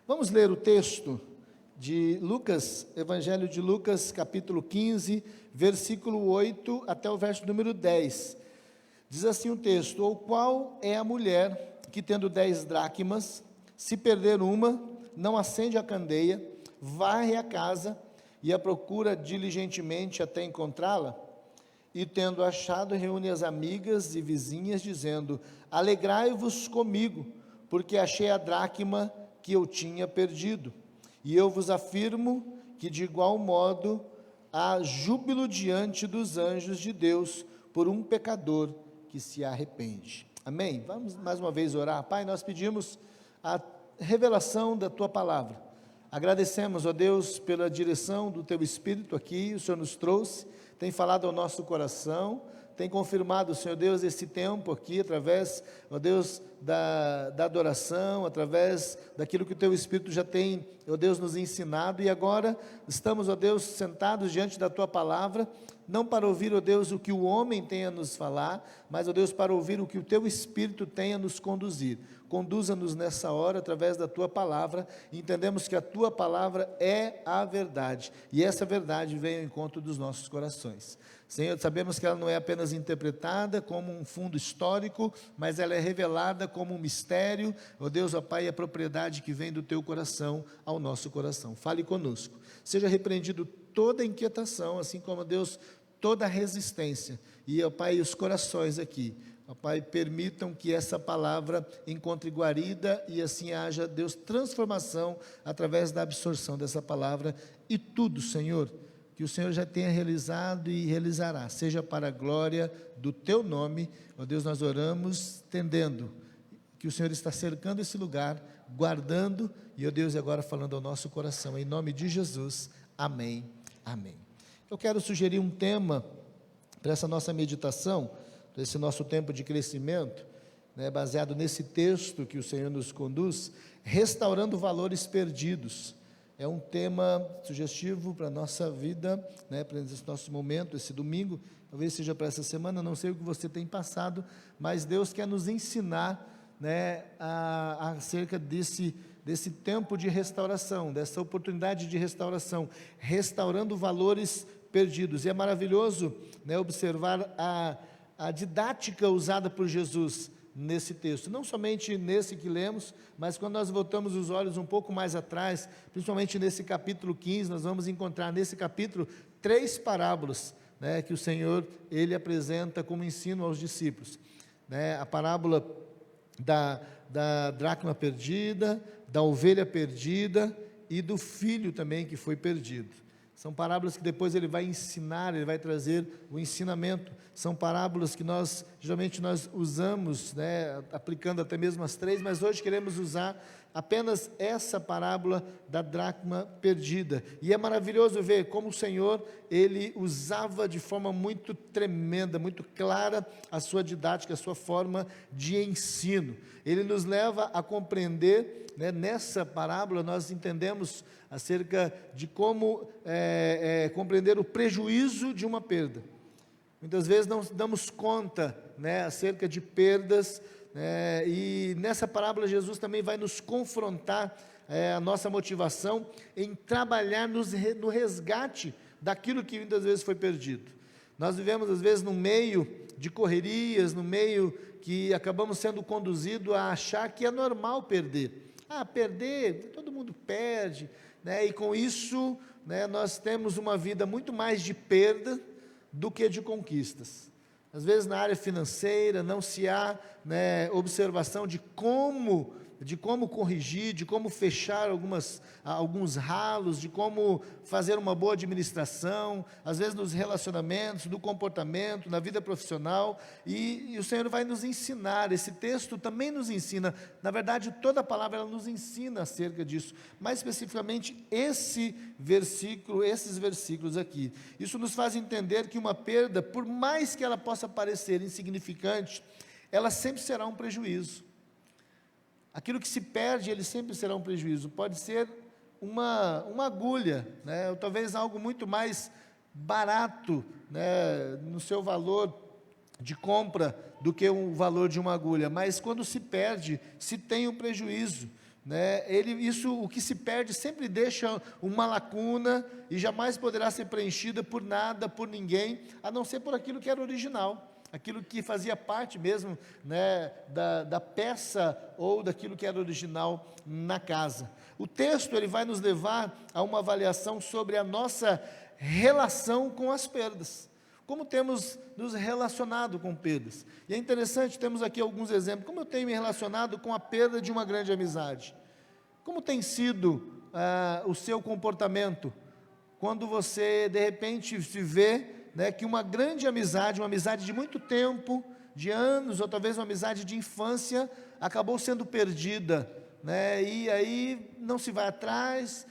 Vamos ler o texto de Lucas, Evangelho de Lucas, capítulo 15, versículo 8 até o verso número 10. Diz assim o texto: ou qual é a mulher que, tendo 10 dracmas, se perder uma, não acende a candeia, varre a casa e a procura diligentemente até encontrá-la? E tendo achado, reúne as amigas e vizinhas, dizendo: alegrai-vos comigo, porque achei a dracma que eu tinha perdido. E eu vos afirmo que de igual modo há júbilo diante dos anjos de Deus por um pecador que se arrepende. Amém? Vamos mais uma vez orar. Pai, nós pedimos a revelação da Tua palavra. Agradecemos, ó Deus, pela direção do Teu Espírito aqui, o Senhor nos trouxe, tem falado ao nosso coração, tem confirmado, Senhor Deus, esse tempo aqui, através, ó Deus, da adoração, através daquilo que o Teu Espírito já tem, ó Deus, nos ensinado, e agora estamos, ó Deus, sentados diante da Tua palavra, não para ouvir, ó Deus, o que o homem tem a nos falar, mas, ó Deus, para ouvir o que o Teu Espírito tem a nos conduzir. Conduza-nos nessa hora através da Tua palavra. Entendemos que a Tua palavra é a verdade, e essa verdade vem ao encontro dos nossos corações. Senhor, sabemos que ela não é apenas interpretada como um fundo histórico, mas ela é revelada como um mistério, ó Deus, ó Pai, a propriedade que vem do Teu coração ao nosso coração. Fale conosco, seja repreendido toda inquietação, assim como, Deus, toda resistência, e, ó Pai, os corações aqui, ó Pai, permitam que essa palavra encontre guarida e assim haja, Deus, transformação através da absorção dessa palavra, e tudo, Senhor, que o Senhor já tenha realizado e realizará, seja para a glória do Teu nome, ó Deus, nós oramos, entendendo que o Senhor está cercando esse lugar, guardando, e, ó Deus, agora falando ao nosso coração, em nome de Jesus, amém, amém. Eu quero sugerir um tema para essa nossa meditação, para esse nosso tempo de crescimento, né, baseado nesse texto que o Senhor nos conduz, restaurando valores perdidos. É um tema sugestivo para a nossa vida, né, para esse nosso momento, esse domingo, talvez seja para essa semana, não sei o que você tem passado, mas Deus quer nos ensinar, né, acerca desse tempo de restauração, dessa oportunidade de restauração, restaurando valores perdidos. E é maravilhoso, né, observar a didática usada por Jesus nesse texto, não somente nesse que lemos, mas quando nós voltamos os olhos um pouco mais atrás, principalmente nesse capítulo 15, nós vamos encontrar nesse capítulo 3 parábolas, né, que o Senhor, Ele apresenta como ensino aos discípulos, né, a parábola da dracma perdida, da ovelha perdida e do filho também que foi perdido. São parábolas que depois ele vai ensinar, ele vai trazer o ensinamento. São parábolas que geralmente nós usamos, né, aplicando até mesmo as 3, mas hoje queremos usar apenas essa parábola da dracma perdida. E é maravilhoso ver como o Senhor, Ele usava de forma muito tremenda, muito clara a sua didática, a sua forma de ensino. Ele nos leva a compreender, né, nessa parábola nós entendemos acerca de como compreender o prejuízo de uma perda. Muitas vezes não damos conta, né, acerca de perdas, e nessa parábola Jesus também vai nos confrontar a nossa motivação em trabalhar no resgate daquilo que muitas vezes foi perdido. Nós vivemos às vezes no meio de correrias, no meio que acabamos sendo conduzidos a achar que é normal perder. Perder, todo mundo perde, né? E com isso, né, nós temos uma vida muito mais de perda do que de conquistas. Às vezes na área financeira não se há, né, observação de como corrigir, de como fechar alguns ralos, de como fazer uma boa administração, às vezes nos relacionamentos, no comportamento, na vida profissional, e o Senhor vai nos ensinar. Esse texto também nos ensina, na verdade toda a palavra ela nos ensina acerca disso, mais especificamente esses versículos aqui. Isso nos faz entender que uma perda, por mais que ela possa parecer insignificante, ela sempre será um prejuízo. Aquilo que se perde, ele sempre será um prejuízo. Pode ser uma agulha, né? Ou talvez algo muito mais barato, né, no seu valor de compra do que o valor de uma agulha. Mas quando se perde, se tem um prejuízo. né? O que se perde sempre deixa uma lacuna e jamais poderá ser preenchida por nada, por ninguém, a não ser por aquilo que era original, aquilo que fazia parte mesmo, né, da peça ou daquilo que era original na casa. O texto ele vai nos levar a uma avaliação sobre a nossa relação com as perdas. Como temos nos relacionado com perdas. E é interessante, temos aqui alguns exemplos. Como eu tenho me relacionado com a perda de uma grande amizade? Como tem sido o seu comportamento quando você, de repente, se vê, né, que uma grande amizade, uma amizade de muito tempo, de anos, ou talvez uma amizade de infância, acabou sendo perdida, né, e aí não se vai atrás,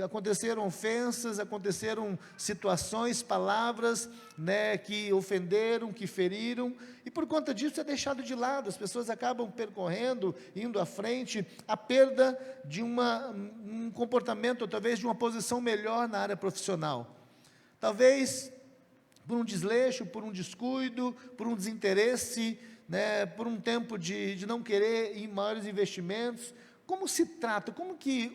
aconteceram ofensas, aconteceram situações, palavras, né, que ofenderam, que feriram, e por conta disso é deixado de lado, as pessoas acabam percorrendo, indo à frente, a perda de um comportamento, ou talvez de uma posição melhor na área profissional. Talvez por um desleixo, por um descuido, por um desinteresse, né, por um tempo de não querer em maiores investimentos. Como se trata, como que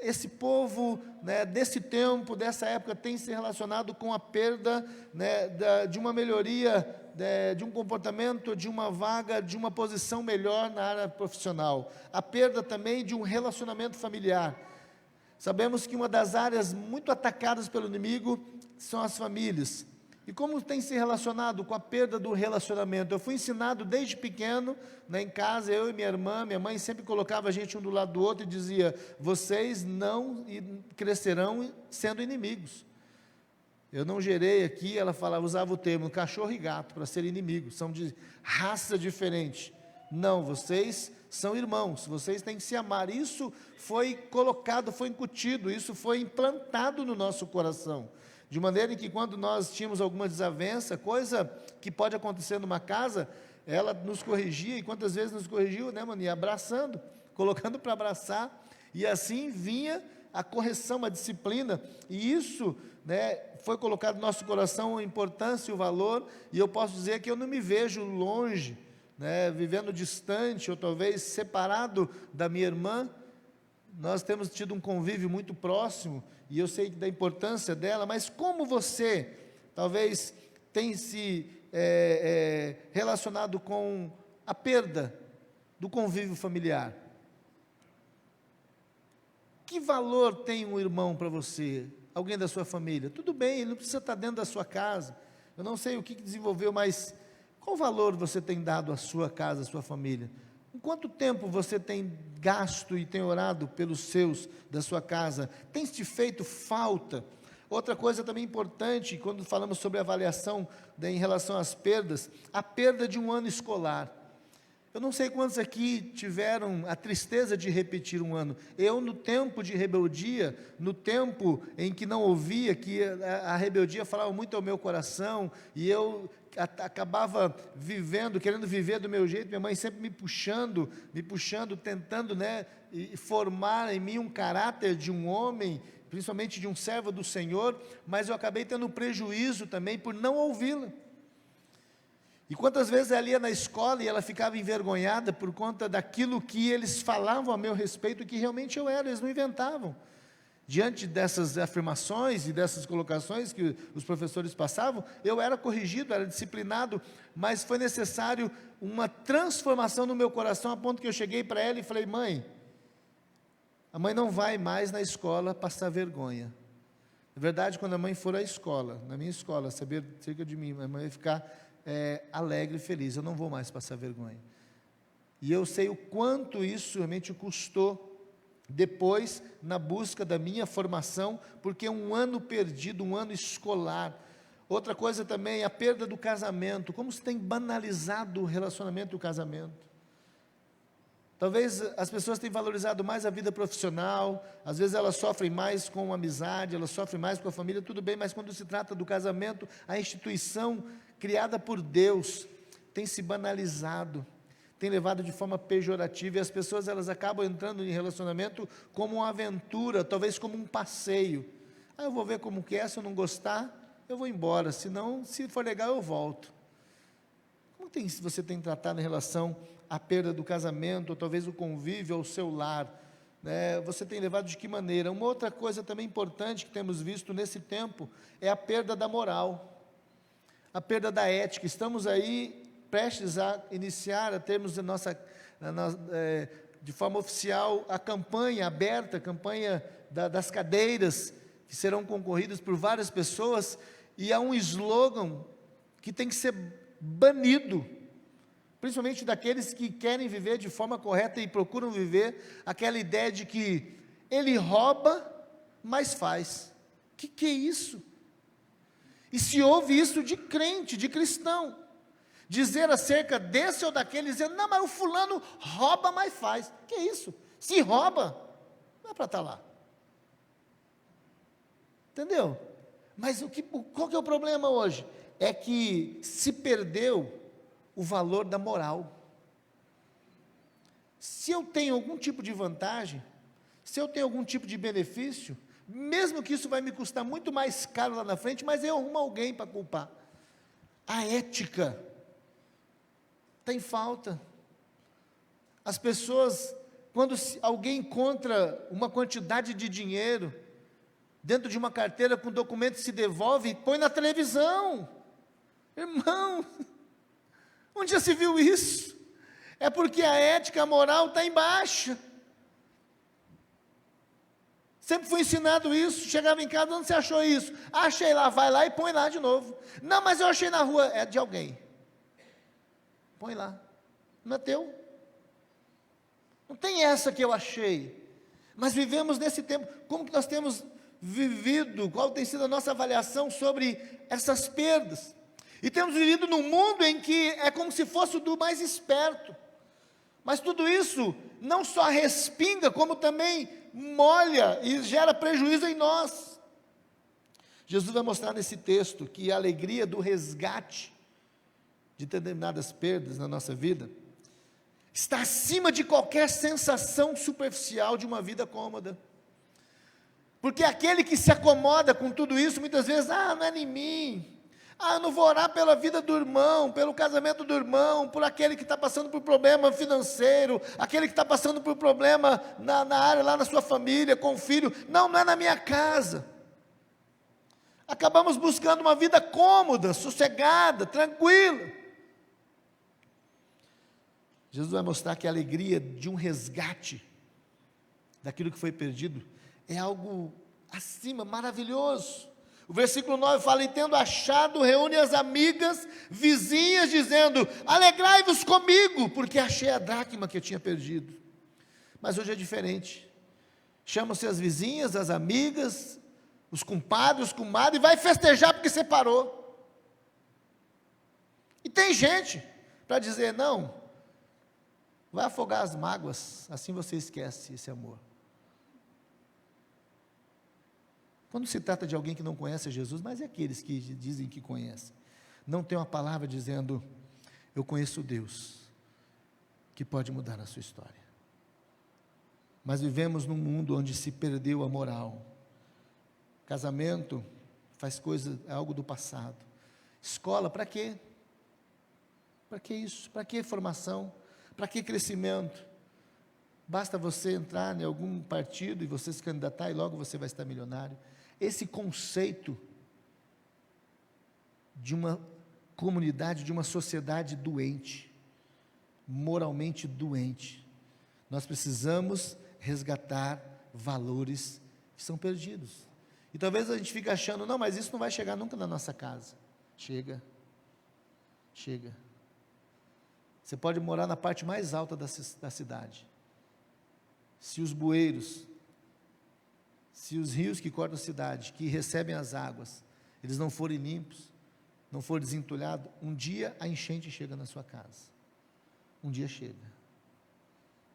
esse povo, né, desse tempo, dessa época, tem se relacionado com a perda, né, de uma melhoria, de um comportamento, de uma vaga, de uma posição melhor na área profissional. A perda também de um relacionamento familiar. Sabemos que uma das áreas muito atacadas pelo inimigo são as famílias. E como tem se relacionado com a perda do relacionamento? Eu fui ensinado desde pequeno, né, em casa, eu e minha mãe sempre colocava a gente um do lado do outro e dizia, vocês não crescerão sendo inimigos. Eu não gerei aqui, ela falava, usava o termo cachorro e gato para ser inimigos, são de raça diferente. Não, vocês são irmãos, vocês têm que se amar. Isso foi colocado, foi incutido, isso foi implantado no nosso coração. De maneira que quando nós tínhamos alguma desavença, coisa que pode acontecer numa casa, ela nos corrigia, e quantas vezes nos corrigiu, né, mano? E abraçando, colocando para abraçar, e assim vinha a correção, a disciplina, e isso, né, foi colocado no nosso coração a importância e o valor, e eu posso dizer que eu não me vejo longe, né, vivendo distante, ou talvez separado da minha irmã. Nós temos tido um convívio muito próximo, e eu sei da importância dela, mas como você, talvez, tem se relacionado com a perda do convívio familiar? Que valor tem um irmão para você? Alguém da sua família? Tudo bem, ele não precisa estar dentro da sua casa, eu não sei o que desenvolveu, mas qual valor você tem dado à sua casa, à sua família? Em quanto tempo você tem gasto e tem orado pelos seus da sua casa? Tem te feito falta? Outra coisa também importante, quando falamos sobre avaliação, né, em relação às perdas, a perda de um ano escolar. Eu não sei quantos aqui tiveram a tristeza de repetir um ano. Eu, no tempo de rebeldia, no tempo em que não ouvia, que a rebeldia falava muito ao meu coração, e eu acabava vivendo, querendo viver do meu jeito, minha mãe sempre me puxando, tentando, né, formar em mim um caráter de um homem, principalmente de um servo do Senhor, mas eu acabei tendo prejuízo também por não ouvi-la. E quantas vezes ela ia na escola e ela ficava envergonhada por conta daquilo que eles falavam a meu respeito, que realmente eu era, eles não inventavam. Diante dessas afirmações e dessas colocações que os professores passavam, eu era corrigido, era disciplinado, mas foi necessário uma transformação no meu coração, a ponto que eu cheguei para ela e falei, mãe, a mãe não vai mais na escola passar vergonha. Na verdade, quando a mãe for à escola, na minha escola, saber acerca de mim, a mãe vai ficar alegre e feliz, eu não vou mais passar vergonha. E eu sei o quanto isso realmente custou depois, na busca da minha formação, porque um ano perdido, um ano escolar. Outra coisa também, a perda do casamento, como se tem banalizado o relacionamento e o casamento. Talvez as pessoas tenham valorizado mais a vida profissional, às vezes elas sofrem mais com a amizade, elas sofrem mais com a família, tudo bem, mas quando se trata do casamento, a instituição criada por Deus tem se banalizado, tem levado de forma pejorativa, e as pessoas elas acabam entrando em relacionamento como uma aventura, talvez como um passeio. Eu vou ver como que é, se eu não gostar, eu vou embora, se for legal eu volto. Como você tem tratado em relação à perda do casamento, ou talvez o convívio ao seu lar? Né? Você tem levado de que maneira? Uma outra coisa também importante que temos visto nesse tempo é a perda da moral, a perda da ética. Estamos aí prestes a iniciar, a termos de forma oficial a campanha aberta, a campanha das cadeiras, que serão concorridas por várias pessoas, e há um slogan que tem que ser banido, principalmente daqueles que querem viver de forma correta e procuram viver aquela ideia de que ele rouba, mas faz. Que é isso? E se ouve isso de crente, de cristão, dizer acerca desse ou daquele, dizendo, não, mas o fulano rouba, mas faz. Que é isso? Se rouba, não é para estar lá. Entendeu? Mas qual que é o problema hoje? É que se perdeu o valor da moral. Se eu tenho algum tipo de vantagem, se eu tenho algum tipo de benefício, mesmo que isso vai me custar muito mais caro lá na frente, mas eu arrumo alguém para culpar. A ética está em falta. As pessoas, quando alguém encontra uma quantidade de dinheiro dentro de uma carteira com documento, se devolve e põe na televisão. Irmão, onde já se viu isso? É porque a ética, a moral está em baixa. Sempre fui ensinado isso. Chegava em casa, onde você achou isso? Achei lá, vai lá e põe lá de novo. Não, mas eu achei na rua. É de alguém. Põe lá. Não é teu. Não tem essa que eu achei. Mas vivemos nesse tempo. Como que nós temos vivido? Qual tem sido a nossa avaliação sobre essas perdas? E temos vivido num mundo em que é como se fosse o do mais esperto. Mas tudo isso não só respinga, como também molha e gera prejuízo em nós. Jesus vai mostrar nesse texto que a alegria do resgate de determinadas perdas na nossa vida está acima de qualquer sensação superficial de uma vida cômoda. Porque aquele que se acomoda com tudo isso, muitas vezes, não é em mim. Eu não vou orar pela vida do irmão, pelo casamento do irmão, por aquele que está passando por problema financeiro, aquele que está passando por problema na área lá na sua família, com o filho. Não é na minha casa. Acabamos buscando uma vida cômoda, sossegada, tranquila. Jesus vai mostrar que a alegria de um resgate daquilo que foi perdido é algo acima, maravilhoso. O versículo 9 fala, e tendo achado, reúne as amigas, vizinhas, dizendo, alegrai-vos comigo, porque achei a dracma que eu tinha perdido. Mas hoje é diferente. Chamam-se as vizinhas, as amigas, os compadres, os comadres, e vai festejar porque separou. E tem gente para dizer, não, vai afogar as mágoas, assim você esquece esse amor. Quando se trata de alguém que não conhece Jesus, mas é aqueles que dizem que conhecem, não tem uma palavra dizendo, eu conheço Deus, que pode mudar a sua história. Mas vivemos num mundo onde se perdeu a moral. Casamento faz coisa, é algo do passado. Escola, para quê? Para que isso? Para que formação? Para que crescimento? Basta você entrar em algum partido e você se candidatar e logo você vai estar milionário. Esse conceito de uma comunidade, de uma sociedade doente, moralmente doente, nós precisamos resgatar valores que são perdidos. E talvez a gente fique achando, não, mas isso não vai chegar nunca na nossa casa. Chega. Você pode morar na parte mais alta da cidade. Se os bueiros, se os rios que cortam a cidade, que recebem as águas, eles não forem limpos, não forem desentulhados, um dia a enchente chega na sua casa. Um dia chega.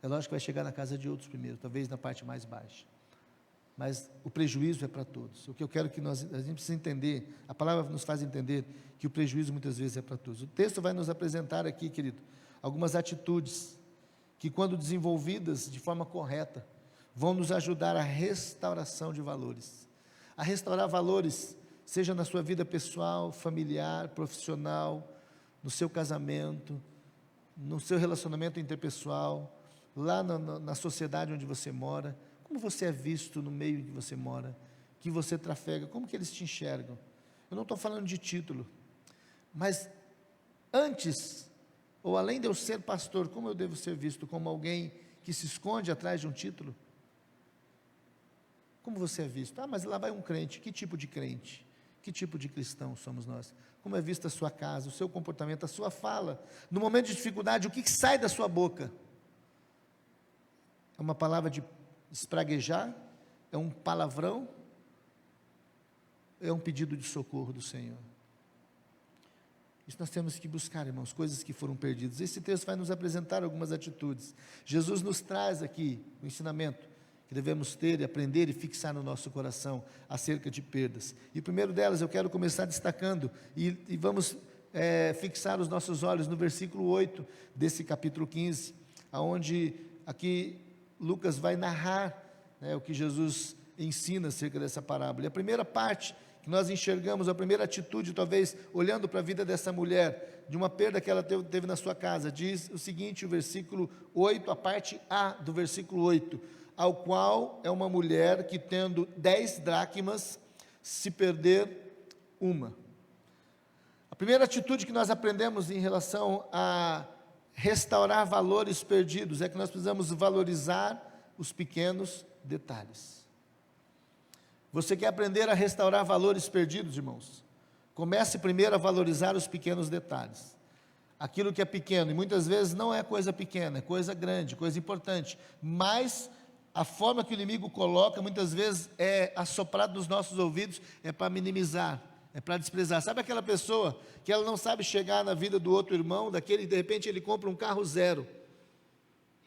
É lógico que vai chegar na casa de outros primeiro, talvez na parte mais baixa. Mas o prejuízo é para todos. O que eu quero que a gente precisa entender, a palavra nos faz entender que o prejuízo muitas vezes é para todos. O texto vai nos apresentar aqui, querido, algumas atitudes que, quando desenvolvidas de forma correta, vão nos ajudar à restauração de valores. A restaurar valores, seja na sua vida pessoal, familiar, profissional, no seu casamento, no seu relacionamento interpessoal, lá na sociedade onde você mora, como você é visto no meio em que você mora, que você trafega, como que eles te enxergam? Eu não estou falando de título, mas antes, ou além de eu ser pastor, como eu devo ser visto? Como alguém que se esconde atrás de um título? Como você é visto? Ah, mas lá vai um crente. Que tipo de crente? Que tipo de cristão somos nós? Como é vista a sua casa, o seu comportamento, a sua fala? No momento de dificuldade, o que sai da sua boca? É uma palavra de espraguejar? É um palavrão? É um pedido de socorro do Senhor? Isso nós temos que buscar, irmãos, coisas que foram perdidas. Esse texto vai nos apresentar algumas atitudes. Jesus nos traz aqui o ensinamento que devemos ter e aprender e fixar no nosso coração acerca de perdas. E o primeiro delas eu quero começar destacando, e vamos fixar os nossos olhos no versículo 8 desse capítulo 15, onde aqui Lucas vai narrar o que Jesus ensina acerca dessa parábola. E a primeira parte que nós enxergamos, a primeira atitude, talvez, olhando para a vida dessa mulher, de uma perda que ela teve na sua casa, diz o seguinte, o versículo 8, a parte A do versículo 8, ao qual é uma mulher que tendo 10 dracmas, se perder uma. A primeira atitude que nós aprendemos em relação a restaurar valores perdidos, é que nós precisamos valorizar os pequenos detalhes. Você quer aprender a restaurar valores perdidos, irmãos? Comece primeiro a valorizar os pequenos detalhes. Aquilo que é pequeno, e muitas vezes não é coisa pequena, é coisa grande, coisa importante, mas a forma que o inimigo coloca, muitas vezes, é assoprado nos nossos ouvidos, é para minimizar, é para desprezar. Sabe aquela pessoa que ela não sabe chegar na vida do outro irmão, daquele, de repente ele compra um carro zero.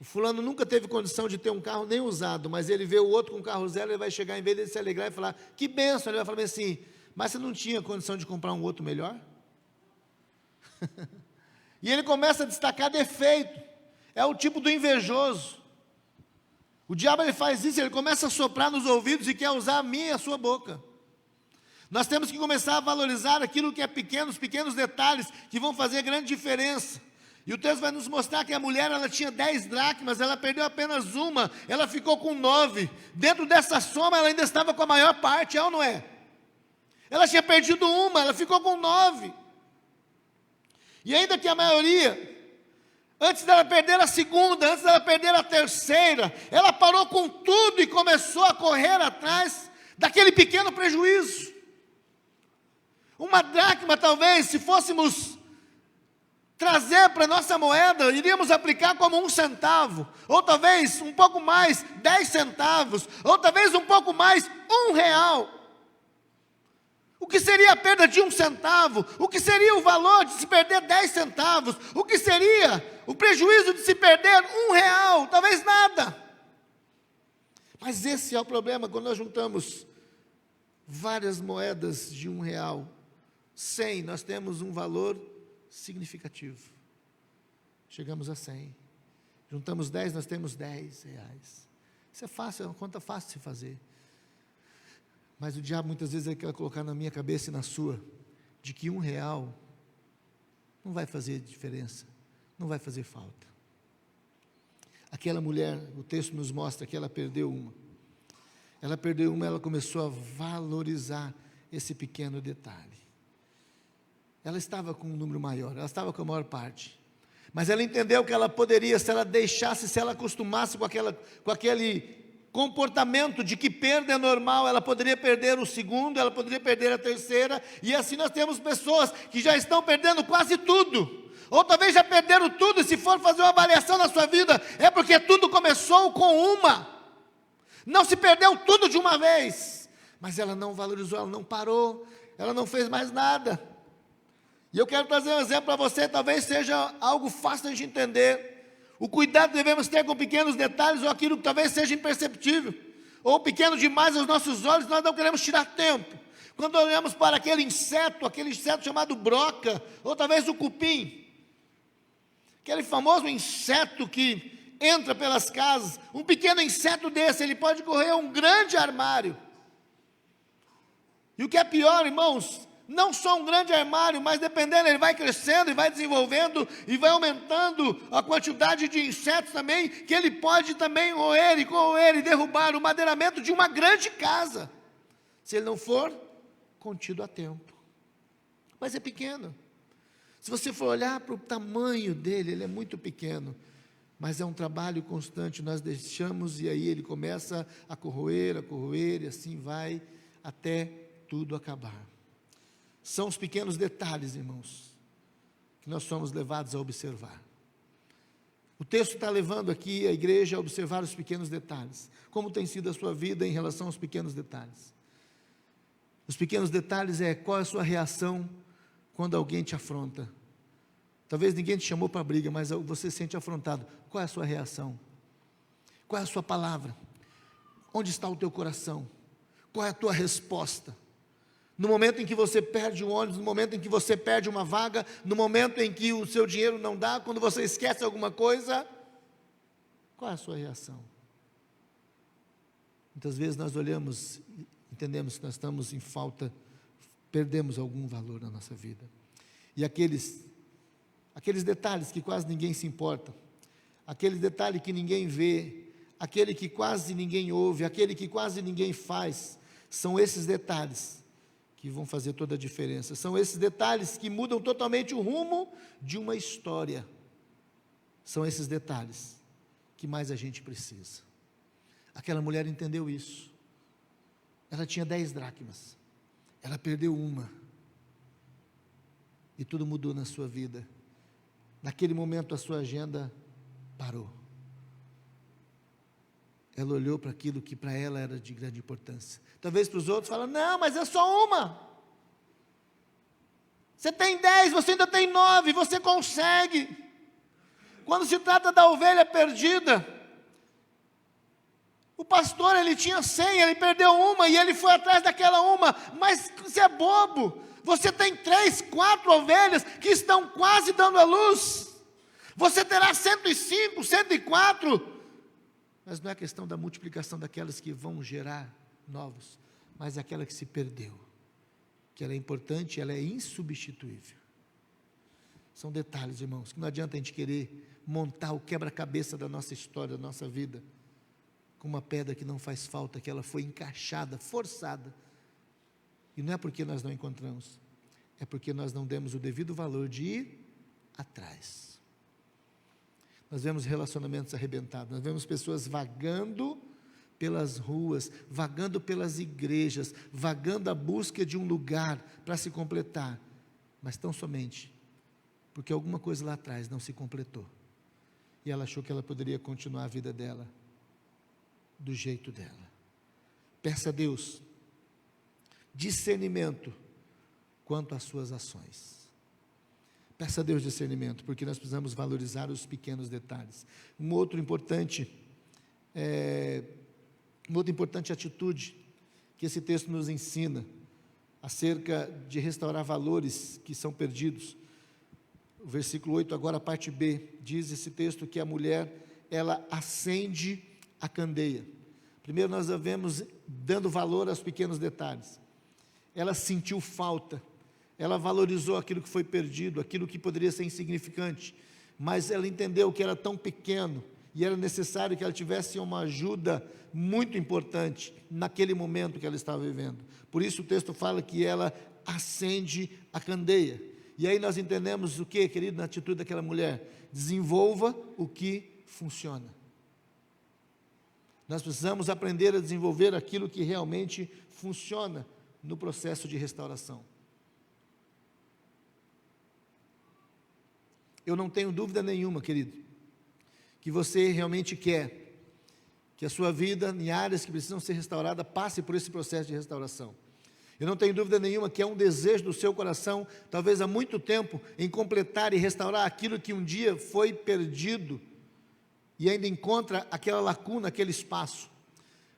O fulano nunca teve condição de ter um carro nem usado, mas ele vê o outro com um carro zero, ele vai chegar, em vez de se alegrar e falar, que bênção, ele vai falar assim, mas você não tinha condição de comprar um outro melhor? E ele começa a destacar defeito, é o tipo do invejoso. O diabo ele faz isso, ele começa a soprar nos ouvidos e quer usar a minha e a sua boca. Nós temos que começar a valorizar aquilo que é pequeno, os pequenos detalhes que vão fazer grande diferença. E o texto vai nos mostrar que a mulher, ela tinha 10 dracmas, ela perdeu apenas uma, ela ficou com 9. Dentro dessa soma, ela ainda estava com a maior parte, é ou não é? Ela tinha perdido uma, ela ficou com 9. E ainda que a maioria, antes dela perder a segunda, antes dela perder a terceira, ela parou com tudo e começou a correr atrás daquele pequeno prejuízo. Uma dracma, talvez, se fôssemos trazer para a nossa moeda, iríamos aplicar como 1 centavo, ou talvez um pouco mais, 10 centavos, ou talvez um pouco mais, R$1. O que seria a perda de 1 centavo? O que seria o valor de se perder 10 centavos? O que seria o prejuízo de se perder R$1? Talvez nada. Mas esse é o problema, quando nós juntamos várias moedas de R$1, 100, nós temos um valor significativo. Chegamos a 100. Juntamos 10, nós temos R$10. Isso é fácil, é uma conta fácil de se fazer. Mas o diabo muitas vezes ele quer colocar na minha cabeça e na sua, de que R$1 não vai fazer diferença, não vai fazer falta. Aquela mulher, o texto nos mostra que ela perdeu uma. Ela perdeu uma, ela começou a valorizar esse pequeno detalhe. Ela estava com um número maior, ela estava com a maior parte. Mas ela entendeu que ela poderia, se ela deixasse, se ela acostumasse com aquele comportamento de que perda é normal, ela poderia perder o segundo, ela poderia perder a terceira, e assim nós temos pessoas que já estão perdendo quase tudo, ou talvez já perderam tudo, e se for fazer uma avaliação na sua vida, é porque tudo começou com uma, não se perdeu tudo de uma vez, mas ela não valorizou, ela não parou, ela não fez mais nada. E eu quero trazer um exemplo para você, talvez seja algo fácil de entender. O cuidado que devemos ter com pequenos detalhes, ou aquilo que talvez seja imperceptível, ou pequeno demais aos nossos olhos, nós não queremos tirar tempo. Quando olhamos para aquele inseto chamado broca, ou talvez o cupim, aquele famoso inseto que entra pelas casas, um pequeno inseto desse, ele pode correr um grande armário. E o que é pior, irmãos, não só um grande armário, mas dependendo, ele vai crescendo e vai desenvolvendo e vai aumentando a quantidade de insetos também, que ele pode também corroer e derrubar o madeiramento de uma grande casa, se ele não for contido a tempo. Mas é pequeno. Se você for olhar para o tamanho dele, ele é muito pequeno, mas é um trabalho constante, nós deixamos e aí ele começa a corroer, e assim vai até tudo acabar. São os pequenos detalhes, irmãos, que nós somos levados a observar. O texto está levando aqui a igreja a observar os pequenos detalhes. Como tem sido a sua vida em relação aos pequenos detalhes? Os pequenos detalhes é qual é a sua reação quando alguém te afronta. Talvez ninguém te chamou para a briga, mas você se sente afrontado. Qual é a sua reação? Qual é a sua palavra? Onde está o teu coração? Qual é a tua resposta? No momento em que você perde um ônibus, no momento em que você perde uma vaga, no momento em que o seu dinheiro não dá, quando você esquece alguma coisa, qual é a sua reação? Muitas vezes nós olhamos, entendemos que nós estamos em falta, perdemos algum valor na nossa vida. E aqueles detalhes que quase ninguém se importa, aquele detalhe que ninguém vê, aquele que quase ninguém ouve, aquele que quase ninguém faz, são esses detalhes que vão fazer toda a diferença. São esses detalhes que mudam totalmente o rumo de uma história. São esses detalhes que mais a gente precisa. Aquela mulher entendeu isso. Ela tinha 10 dracmas. Ela perdeu uma. E tudo mudou na sua vida. Naquele momento a sua agenda parou. Ela olhou para aquilo que para ela era de grande importância. Talvez para os outros falam, não, mas é só uma. Você tem 10, você ainda tem 9, você consegue. Quando se trata da ovelha perdida, o pastor ele tinha 100, ele perdeu uma e ele foi atrás daquela uma. Mas você é bobo. Você tem 3, 4 ovelhas que estão quase dando à luz. Você terá 105, 104. Mas não é questão da multiplicação daquelas que vão gerar novos, mas aquela que se perdeu, que ela é importante, ela é insubstituível. São detalhes, irmãos, que não adianta a gente querer montar o quebra-cabeça da nossa história, da nossa vida, com uma pedra que não faz falta, que ela foi encaixada, forçada. E não é porque nós não encontramos, é porque nós não demos o devido valor de ir atrás. Nós vemos relacionamentos arrebentados, nós vemos pessoas vagando pelas ruas, vagando pelas igrejas, vagando à busca de um lugar para se completar, mas tão somente porque alguma coisa lá atrás não se completou, e ela achou que ela poderia continuar a vida dela, do jeito dela. Peça a Deus discernimento quanto às suas ações. Peça a Deus discernimento, porque nós precisamos valorizar os pequenos detalhes. Uma outra importante atitude que esse texto nos ensina acerca de restaurar valores que são perdidos. O versículo 8, agora a parte B, diz esse texto que a mulher, ela acende a candeia. Primeiro nós a vemos dando valor aos pequenos detalhes. Ela sentiu falta, ela valorizou aquilo que foi perdido, aquilo que poderia ser insignificante, mas ela entendeu que era tão pequeno, e era necessário que ela tivesse uma ajuda muito importante, naquele momento que ela estava vivendo. Por isso o texto fala que ela acende a candeia, e aí nós entendemos o que, querido, na atitude daquela mulher? Desenvolva o que funciona. Nós precisamos aprender a desenvolver aquilo que realmente funciona no processo de restauração. Eu não tenho dúvida nenhuma, querido, que você realmente quer que a sua vida, em áreas que precisam ser restauradas, passe por esse processo de restauração. Eu não tenho dúvida nenhuma que é um desejo do seu coração, talvez há muito tempo, em completar e restaurar aquilo que um dia foi perdido, e ainda encontra aquela lacuna, aquele espaço.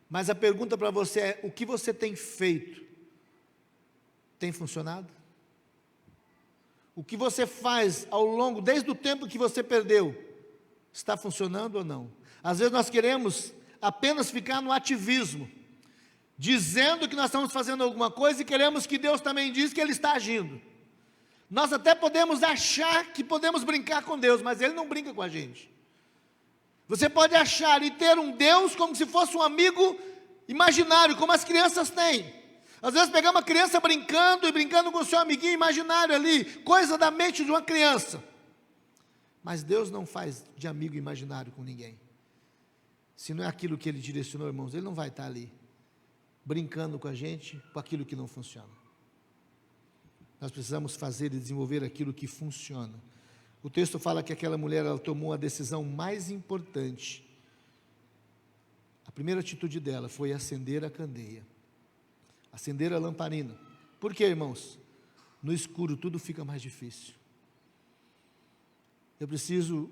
Mas a pergunta para você é, o que você tem feito? Tem funcionado? O que você faz ao longo, desde o tempo que você perdeu, está funcionando ou não? Às vezes nós queremos apenas ficar no ativismo. dizendo que nós estamos fazendo alguma coisa e queremos que Deus também diz que Ele está agindo. Nós até podemos achar que podemos brincar com Deus, mas Ele não brinca com a gente. Você pode achar e ter um Deus como se fosse um amigo imaginário, como as crianças têm. Às vezes pegamos uma criança brincando e brincando com o seu amiguinho imaginário ali, coisa da mente de uma criança. Mas Deus não faz de amigo imaginário com ninguém. Se não é aquilo que Ele direcionou, irmãos, Ele não vai estar ali brincando com a gente com aquilo que não funciona. Nós precisamos fazer e desenvolver aquilo que funciona. O texto fala que aquela mulher, ela tomou a decisão mais importante. A primeira atitude dela foi acender a candeia, acender a lamparina. Por quê, irmãos? No escuro tudo fica mais difícil. Eu preciso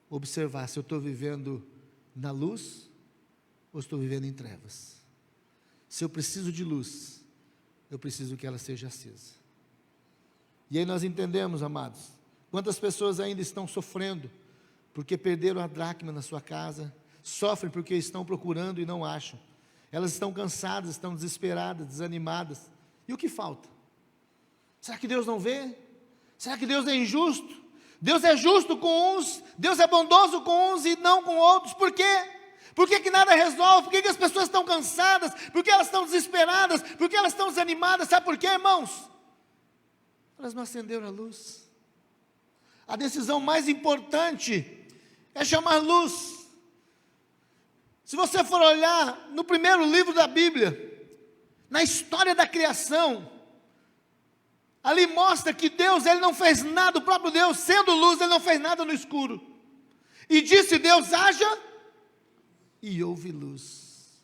observar se eu estou vivendo na luz ou estou vivendo em trevas. Se eu preciso de luz, eu preciso que ela seja acesa. E aí nós entendemos, amados, quantas pessoas ainda estão sofrendo porque perderam a dracma na sua casa, sofrem porque estão procurando e não acham. Elas estão cansadas, estão desesperadas, desanimadas. E o que falta? Será que Deus não vê? Será que Deus é injusto? Deus é justo com uns, Deus é bondoso com uns e não com outros. Por quê? Por que nada resolve? Por que as pessoas estão cansadas? Por que elas estão desesperadas? Por que elas estão desanimadas? Sabe por quê, irmãos? Elas não acenderam a luz. A decisão mais importante é chamar luz. Se você for olhar no primeiro livro da Bíblia, na história da criação, ali mostra que Deus, Ele não fez nada, o próprio Deus, sendo luz, Ele não fez nada no escuro. E disse Deus, haja, e houve luz.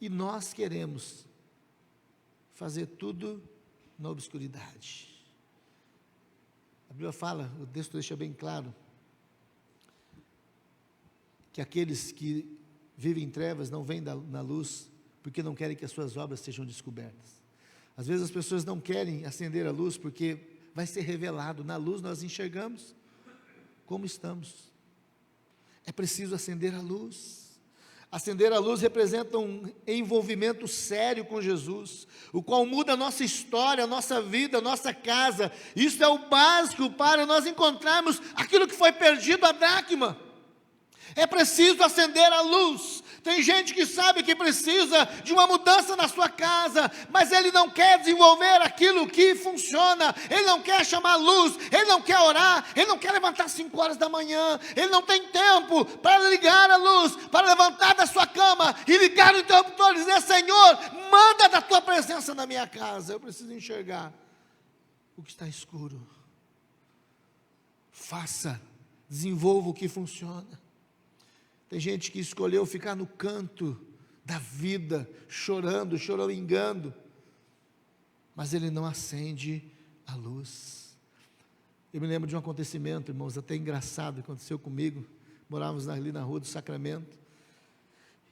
E nós queremos fazer tudo na obscuridade. A Bíblia fala, o texto deixa bem claro, que aqueles que vivem em trevas não vêm na luz, porque não querem que as suas obras sejam descobertas. Às vezes as pessoas não querem acender a luz, porque vai ser revelado, na luz nós enxergamos como estamos. É preciso acender a luz. Acender a luz representa um envolvimento sério com Jesus, o qual muda a nossa história, a nossa vida, a nossa casa. Isso é o básico para nós encontrarmos aquilo que foi perdido, a dracma. É preciso acender a luz. Tem gente que sabe que precisa de uma mudança na sua casa, mas ele não quer desenvolver aquilo que funciona, ele não quer chamar luz, ele não quer orar, ele não quer levantar 5 horas da manhã, ele não tem tempo para ligar a luz, para levantar da sua cama e ligar o interruptor e dizer, Senhor, manda da tua presença na minha casa, eu preciso enxergar o que está escuro. Faça, desenvolva o que funciona. Tem gente que escolheu ficar no canto da vida, chorando, choramingando, mas ele não acende a luz. Eu me lembro de um acontecimento, irmãos, até engraçado, aconteceu comigo. Morávamos ali na Rua do Sacramento,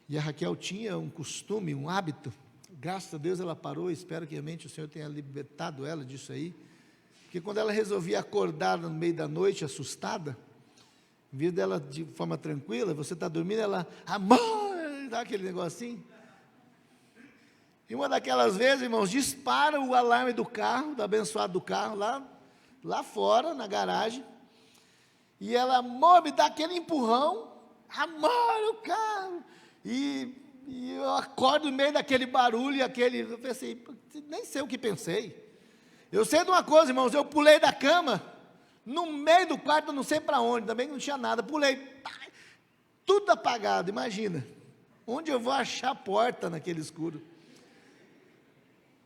e a Raquel tinha um costume, um hábito, graças a Deus ela parou, espero que realmente o Senhor tenha libertado ela disso aí, porque quando ela resolvia acordar no meio da noite, assustada, em vez dela de forma tranquila, você está dormindo, ela, amor, dá aquele negocinho. E uma daquelas vezes, irmãos, dispara o alarme do carro, do abençoado do carro, lá fora, na garagem. E ela, amor, me dá aquele empurrão, amor, o carro. E eu acordo no meio daquele barulho, eu pensei, nem sei o que pensei. Eu sei de uma coisa, irmãos, eu pulei da cama, no meio do quarto, não sei para onde, também não tinha nada, pulei, tudo apagado, imagina, onde eu vou achar a porta naquele escuro?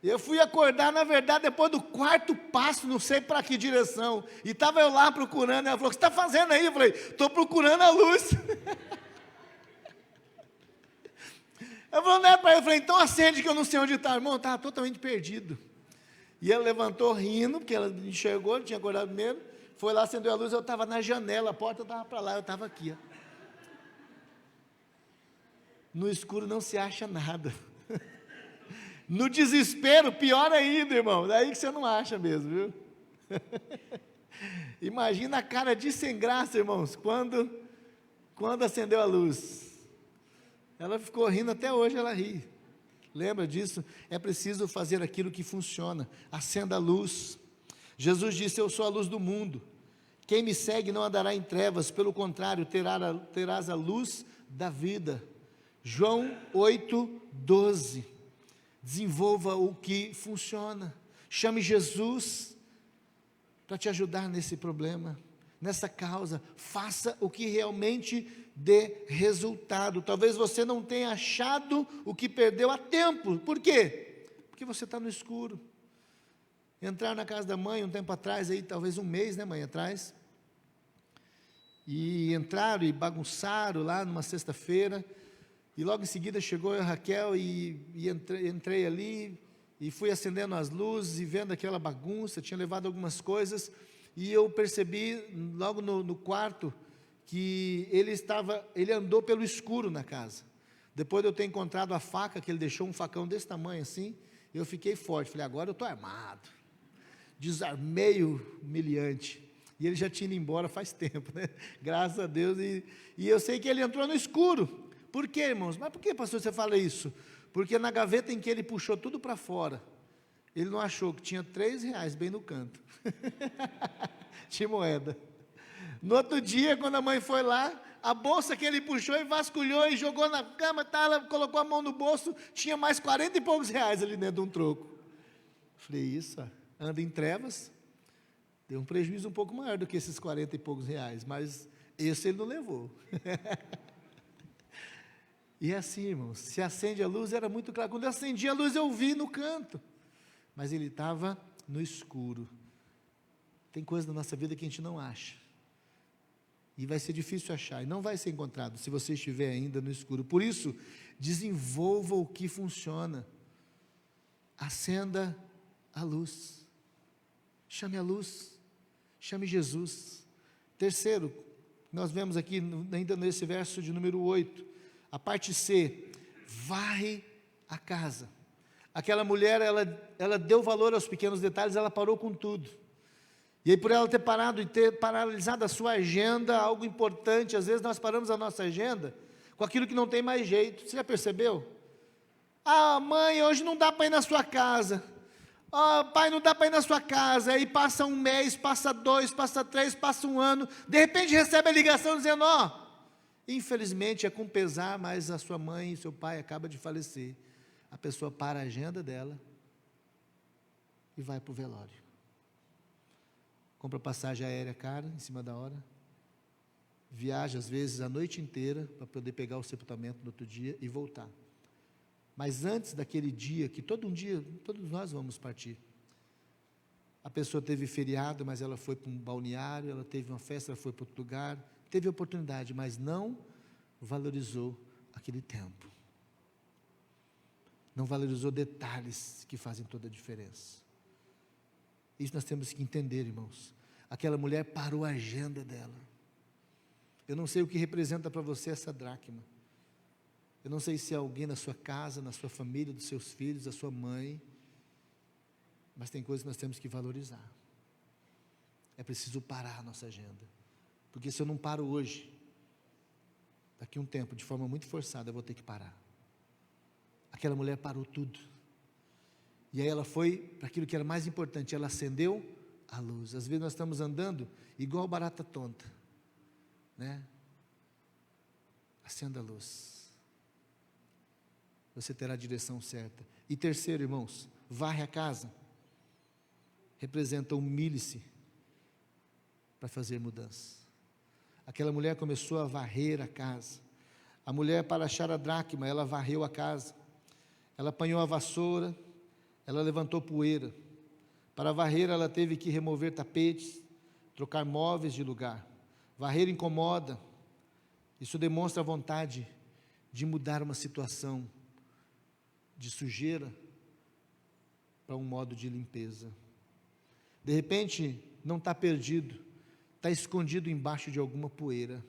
Eu fui acordar, na verdade, depois do 4º passo, não sei para que direção, e estava eu lá procurando, ela falou, o que você está fazendo aí? Eu falei, estou procurando a luz. Eu falei, não é para ele, eu falei, então acende que eu não sei onde está, irmão, estava totalmente perdido. E ela levantou rindo, porque ela me enxergou, ela tinha acordado primeiro, foi lá, acendeu a luz, eu estava na janela, a porta estava para lá, eu estava aqui. Ó. No escuro não se acha nada. No desespero, pior ainda, irmão, daí que você não acha mesmo, viu? Imagina a cara de sem graça, irmãos, quando acendeu a luz. Ela ficou rindo, até hoje ela ri. lembra disso? É preciso fazer aquilo que funciona. Acenda a luz. Jesus disse: eu sou a luz do mundo. Quem me segue não andará em trevas, pelo contrário, terás a luz da vida. João 8:12. Desenvolva o que funciona. Chame Jesus para te ajudar nesse problema, nessa causa. Faça o que realmente dê resultado. Talvez você não tenha achado o que perdeu há tempo. Por quê? Porque você está no escuro. Entrar na casa da mãe um tempo atrás, aí, talvez um mês, né, mãe, atrás. E entraram e bagunçaram lá numa sexta-feira. E logo em seguida chegou a Raquel e entrei ali e fui acendendo as luzes e vendo aquela bagunça. Tinha levado algumas coisas e eu percebi logo no quarto que ele andou pelo escuro na casa. Depois de eu ter encontrado a faca, que ele deixou um facão desse tamanho assim, eu fiquei forte. Falei, agora eu estou armado. Desarmei o humilhante. E ele já tinha ido embora faz tempo, né? Graças a Deus. E eu sei que ele entrou no escuro. Por quê, irmãos? Mas por que, pastor, você fala isso? Porque na gaveta em que ele puxou tudo para fora, ele não achou que tinha R$3 bem no canto. Tinha moeda. No outro dia, quando a mãe foi lá, a bolsa que ele puxou e vasculhou e jogou na cama, ela colocou a mão no bolso, tinha mais 40 e poucos reais ali dentro de um troco. Falei, isso, anda em trevas, deu um prejuízo um pouco maior do que esses 40 e poucos reais, mas esse ele não levou. E é assim, irmãos, se acende a luz, era muito claro. Quando eu acendi a luz, eu vi no canto, mas ele estava no escuro. Tem coisa na nossa vida que a gente não acha, e vai ser difícil achar, e não vai ser encontrado, se você estiver ainda no escuro. Por isso, desenvolva o que funciona, acenda a luz, chame a luz, chame Jesus. Terceiro, nós vemos aqui, ainda nesse verso de número 8, a parte C, varre a casa. Aquela mulher, ela deu valor aos pequenos detalhes, ela parou com tudo. E aí, por ela ter parado e ter paralisado a sua agenda, algo importante, às vezes nós paramos a nossa agenda com aquilo que não tem mais jeito. Você já percebeu? Ah, mãe, hoje não dá para ir na sua casa. Ah, pai, não dá para ir na sua casa. Aí passa um mês, passa 2, passa 3, passa um ano. De repente recebe a ligação dizendo, infelizmente é com pesar, mas a sua mãe e seu pai acabam de falecer. A pessoa para a agenda dela e vai para o velório. Compra passagem aérea cara, em cima da hora. Viaja, às vezes, a noite inteira, para poder pegar o sepultamento no outro dia e voltar. Mas antes daquele dia, que todo um dia, todos nós vamos partir. A pessoa teve feriado, mas ela foi para um balneário, ela teve uma festa, ela foi para outro lugar, teve oportunidade, mas não valorizou aquele tempo. Não valorizou detalhes que fazem toda a diferença. Isso nós temos que entender, irmãos. Aquela mulher parou a agenda dela. Eu não sei o que representa para você essa dracma. Eu não sei se é alguém na sua casa, na sua família, dos seus filhos, da sua mãe. Mas tem coisas que nós temos que valorizar. É preciso parar a nossa agenda. Porque se eu não paro hoje, daqui a um tempo, de forma muito forçada, eu vou ter que parar. Aquela mulher parou tudo. E aí ela foi para aquilo que era mais importante, ela acendeu a luz. Às vezes nós estamos andando igual barata tonta, né? Acenda a luz. Você terá a direção certa. E terceiro, irmãos, varre a casa. Representa humilhe-se para fazer mudança. Aquela mulher começou a varrer a casa. A mulher, para achar a dracma, ela varreu a casa. Ela apanhou a vassoura, ela levantou poeira. Para varrer, ela teve que remover tapetes, trocar móveis de lugar. Varrer incomoda. Isso demonstra a vontade de mudar uma situação de sujeira para um modo de limpeza. De repente, não está perdido, está escondido embaixo de alguma poeira.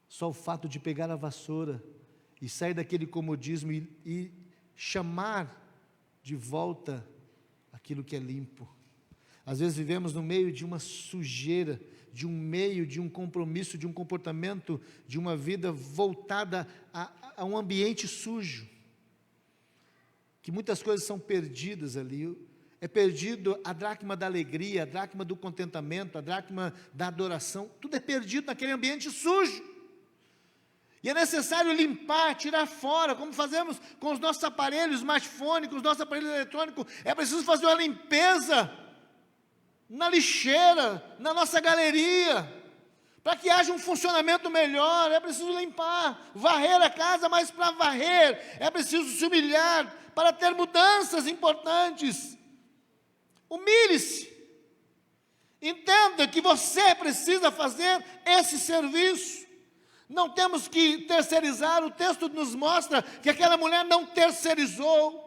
Só o fato de pegar a vassoura e sair daquele comodismo e chamar de volta aquilo que é limpo. Às vezes vivemos no meio de uma sujeira, de um meio, de um compromisso, de um comportamento, de uma vida voltada a um ambiente sujo, que muitas coisas são perdidas ali. É perdido a dracma da alegria, a dracma do contentamento, a dracma da adoração, tudo é perdido naquele ambiente sujo. E é necessário limpar, tirar fora, como fazemos com os nossos aparelhos, smartphone, com os nossos aparelhos eletrônicos. É preciso fazer uma limpeza na lixeira, na nossa galeria, para que haja um funcionamento melhor. É preciso limpar, varrer a casa, mas para varrer é preciso se humilhar, para ter mudanças importantes. Humilhe-se, entenda que você precisa fazer esse serviço. Não temos que terceirizar. O texto nos mostra que aquela mulher não terceirizou.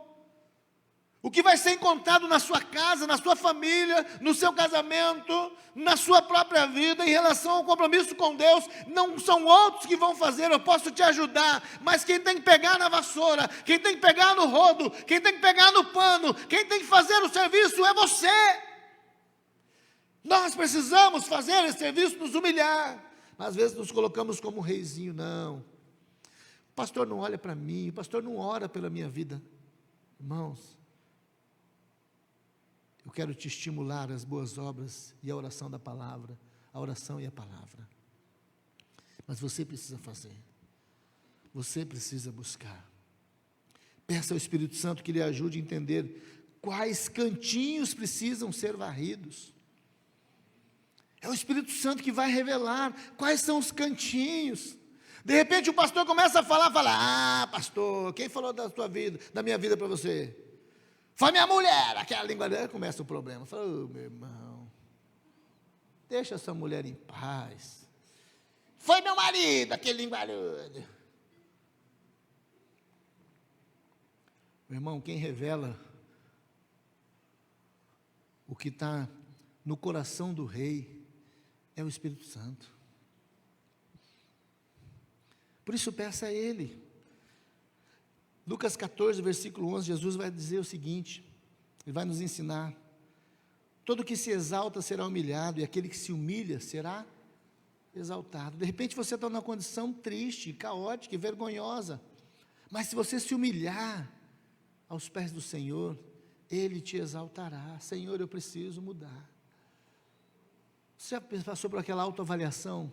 O que vai ser encontrado na sua casa, na sua família, no seu casamento, na sua própria vida, em relação ao compromisso com Deus, não são outros que vão fazer. Eu posso te ajudar, mas quem tem que pegar na vassoura, quem tem que pegar no rodo, quem tem que pegar no pano, quem tem que fazer o serviço é você. Nós precisamos fazer esse serviço, nos humilhar. Às vezes nos colocamos como um reizinho. Não, o pastor não olha para mim, o pastor não ora pela minha vida. Irmãos, eu quero te estimular às boas obras e à oração da palavra, a oração e a palavra. Mas você precisa fazer, você precisa buscar. Peça ao Espírito Santo que lhe ajude a entender quais cantinhos precisam ser varridos. É o Espírito Santo que vai revelar quais são os cantinhos. De repente o pastor começa a falar, fala: pastor, quem falou da sua vida, da minha vida para você? Foi minha mulher. Aquela língua dela, começa o problema. Fala: meu irmão, deixa essa mulher em paz. Foi meu marido, aquele linguarudo. Meu irmão, quem revela o que está no coração do rei é o Espírito Santo. Por isso peça a Ele. Lucas 14, versículo 11, Jesus vai dizer o seguinte, Ele vai nos ensinar: todo que se exalta será humilhado, e aquele que se humilha será exaltado. De repente você está numa condição triste, caótica e vergonhosa, mas se você se humilhar aos pés do Senhor, Ele te exaltará. Senhor, eu preciso mudar. Você já passou por aquela autoavaliação?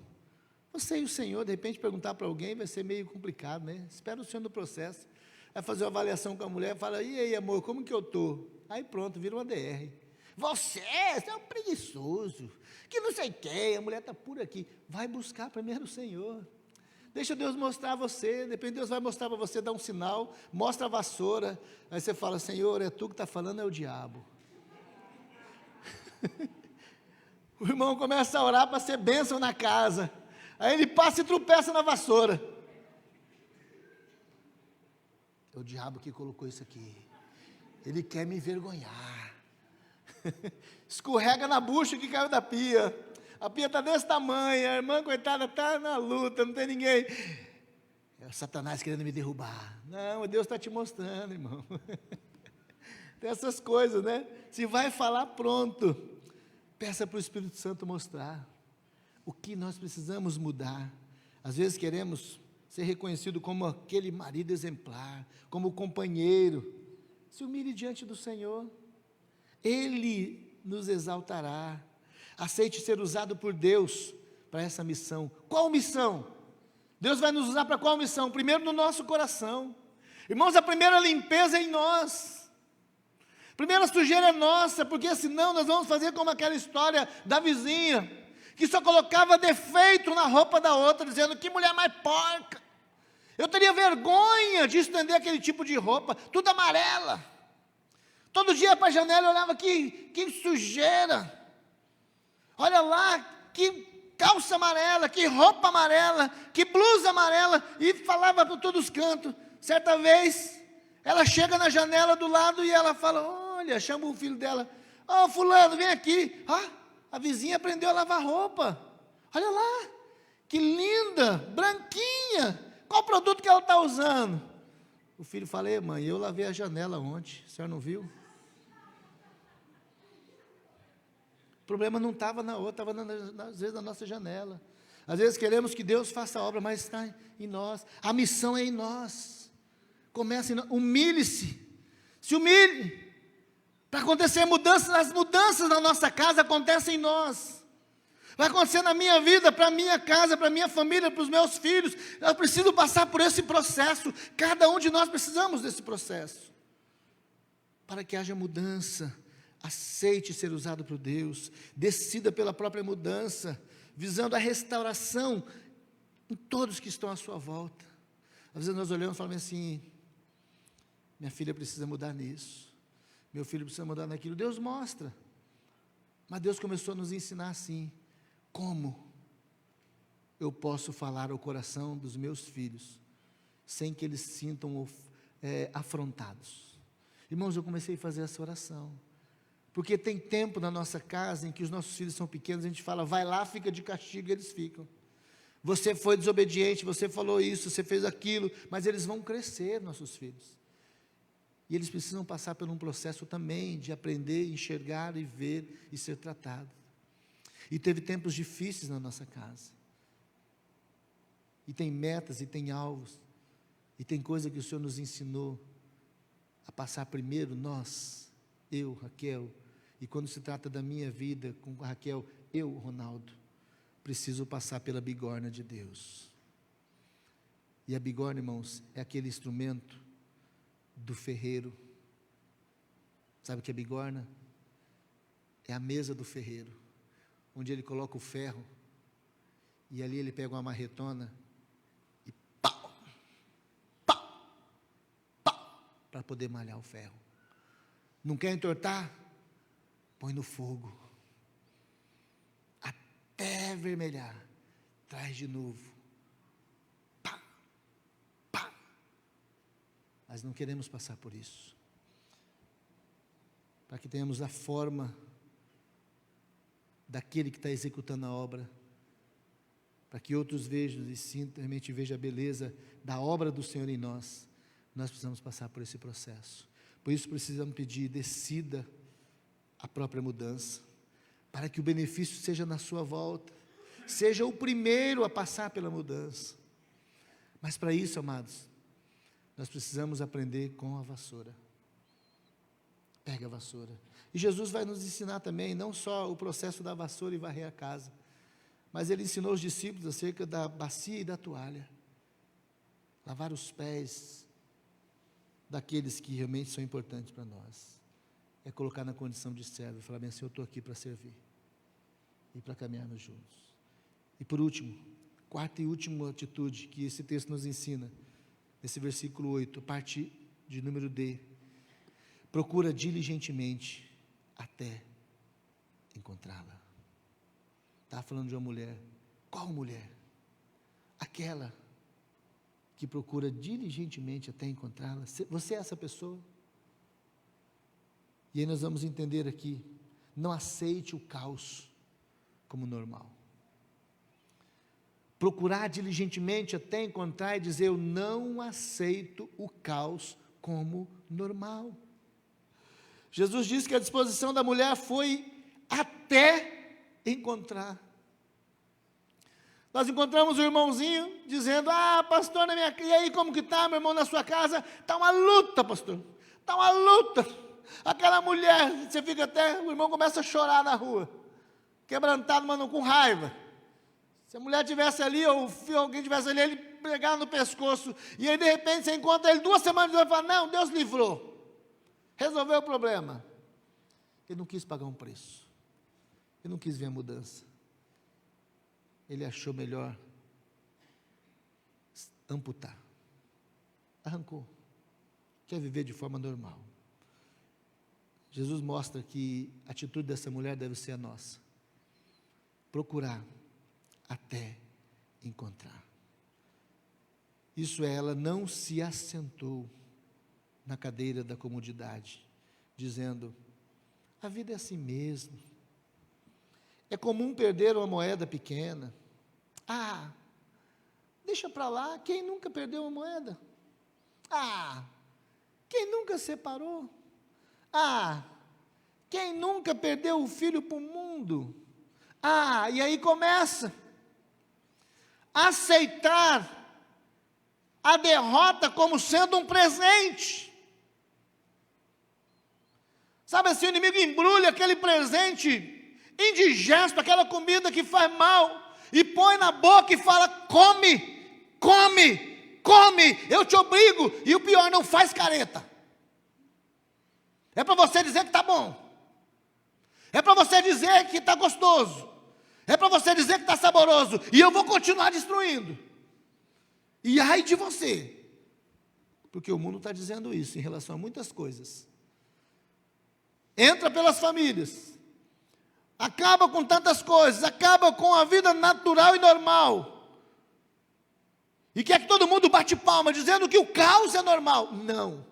Você e o Senhor, de repente perguntar para alguém vai ser meio complicado, né? Espera o Senhor no processo. Vai fazer uma avaliação com a mulher, fala: e aí, amor, como que eu estou? Aí pronto, vira uma DR. Você é um preguiçoso, que não sei quem, a mulher está por aqui. Vai buscar primeiro o Senhor. Deixa Deus mostrar a você, depois Deus vai mostrar para você, dá um sinal, mostra a vassoura, aí você fala: Senhor, é tu que está falando, é o diabo. O irmão começa a orar para ser bênção na casa, aí ele passa e tropeça na vassoura. É o diabo que colocou isso aqui, ele quer me envergonhar. Escorrega na bucha que caiu da pia, a pia está desse tamanho, a irmã coitada está na luta, não tem ninguém. É o Satanás querendo me derrubar. Não, Deus está te mostrando, irmão. Tem essas coisas, né? Se vai falar, pronto. Peça para o Espírito Santo mostrar o que nós precisamos mudar. Às vezes queremos ser reconhecido como aquele marido exemplar, como companheiro. Se humilhe diante do Senhor, Ele nos exaltará. Aceite ser usado por Deus para essa missão. Qual missão? Deus vai nos usar para qual missão? Primeiro no nosso coração. Irmãos, a primeira limpeza é em nós. Primeira sujeira é nossa, porque senão nós vamos fazer como aquela história da vizinha, que só colocava defeito na roupa da outra, dizendo: que mulher mais porca. Eu teria vergonha de estender aquele tipo de roupa, tudo amarela. Todo dia para a janela eu olhava: que sujeira. Olha lá, que calça amarela, que roupa amarela, que blusa amarela, e falava por todos os cantos. Certa vez, ela chega na janela do lado e ela fala: olha, chama o filho dela: ó, fulano, vem aqui. A vizinha aprendeu a lavar roupa. Olha lá, que linda, branquinha. Qual produto que ela está usando? O filho fala: mãe, eu lavei a janela ontem, a senhora não viu? O problema não estava na outra, estava às vezes na nossa janela. Às vezes queremos que Deus faça a obra, mas está em nós. A missão é em nós. Comece em nós. Humilhe-se. Se humilhe. Para acontecer mudanças, as mudanças na nossa casa acontecem em nós. Vai acontecer na minha vida, para a minha casa, para a minha família, para os meus filhos. Eu preciso passar por esse processo. Cada um de nós precisamos desse processo. Para que haja mudança. Aceite ser usado por Deus. Decida pela própria mudança, visando a restauração em todos que estão à sua volta. Às vezes nós olhamos e falamos assim: minha filha precisa mudar nisso, meu filho precisa mudar naquilo. Deus mostra, mas Deus começou a nos ensinar assim: como eu posso falar ao coração dos meus filhos, sem que eles se sintam afrontados. Irmãos, eu comecei a fazer essa oração, porque tem tempo na nossa casa em que os nossos filhos são pequenos, a gente fala: vai lá, fica de castigo, e eles ficam. Você foi desobediente, você falou isso, você fez aquilo, mas eles vão crescer, nossos filhos. E eles precisam passar por um processo também de aprender, enxergar e ver e ser tratado. E teve tempos difíceis na nossa casa. E tem metas, e tem alvos, e tem coisa que o Senhor nos ensinou a passar primeiro, nós, eu, Raquel, e quando se trata da minha vida com a Raquel, eu, Ronaldo, preciso passar pela bigorna de Deus. E a bigorna, irmãos, é aquele instrumento do ferreiro. Sabe o que é bigorna? É a mesa do ferreiro, onde ele coloca o ferro, e ali ele pega uma marretona, e pau, pau, pau, para poder malhar o ferro. Não quer entortar? Põe no fogo, até vermelhar, traz de novo, pá, pá. Mas não queremos passar por isso, para que tenhamos a forma daquele que está executando a obra, para que outros vejam e simplesmente vejam a beleza da obra do Senhor em nós. Nós precisamos passar por esse processo. Por isso precisamos pedir: decida a própria mudança, para que o benefício seja na sua volta, seja o primeiro a passar pela mudança. Mas para isso, amados, nós precisamos aprender com a vassoura. Pega a vassoura. E Jesus vai nos ensinar também, não só o processo da vassoura e varrer a casa, mas Ele ensinou os discípulos acerca da bacia e da toalha. Lavar os pés daqueles que realmente são importantes para nós. É colocar na condição de servo e falar: bem, Senhor, eu estou aqui para servir e para caminharmos juntos. E por último, quarta e última atitude que esse texto nos ensina, nesse versículo 8, a partir de número D: procura diligentemente até encontrá-la. Estava falando de uma mulher. Qual mulher? Aquela que procura diligentemente até encontrá-la. Você é essa pessoa? E aí nós vamos entender aqui: não aceite o caos como normal. Procurar diligentemente até encontrar e dizer: eu não aceito o caos como normal. Jesus disse que a disposição da mulher foi até encontrar. Nós encontramos o irmãozinho dizendo: ah, pastor, e aí como que está, meu irmão, na sua casa? Está uma luta, pastor, está uma luta. Aquela mulher, você fica até, o irmão começa a chorar na rua, quebrantado, mas não com raiva. Se a mulher estivesse ali, ou alguém estivesse ali, ele pegar no pescoço, e aí de repente você encontra ele 2 semanas depois e fala: não, Deus livrou, resolveu o problema. Ele não quis pagar um preço, ele não quis ver a mudança, ele achou melhor amputar, arrancou, quer viver de forma normal. Jesus mostra que a atitude dessa mulher deve ser a nossa: procurar até encontrar. Isso é, ela não se assentou na cadeira da comodidade, dizendo: a vida é assim mesmo, é comum perder uma moeda pequena. Ah, deixa para lá, quem nunca perdeu uma moeda? Ah, quem nunca separou? Ah, Quem nunca perdeu o filho para o mundo? Ah, e aí começa a aceitar a derrota como sendo um presente. Sabe assim, o inimigo embrulha aquele presente indigesto, aquela comida que faz mal, e põe na boca e fala: come, come, come, eu te obrigo. E o pior, não faz careta. É para você dizer que está bom. É para você dizer que está gostoso. É para você dizer que está saboroso. E eu vou continuar destruindo. E ai de você. Porque o mundo está dizendo isso em relação a muitas coisas. Entra pelas famílias. Acaba com tantas coisas. Acaba com a vida natural e normal. E quer que todo mundo bate palma dizendo que o caos é normal. Não.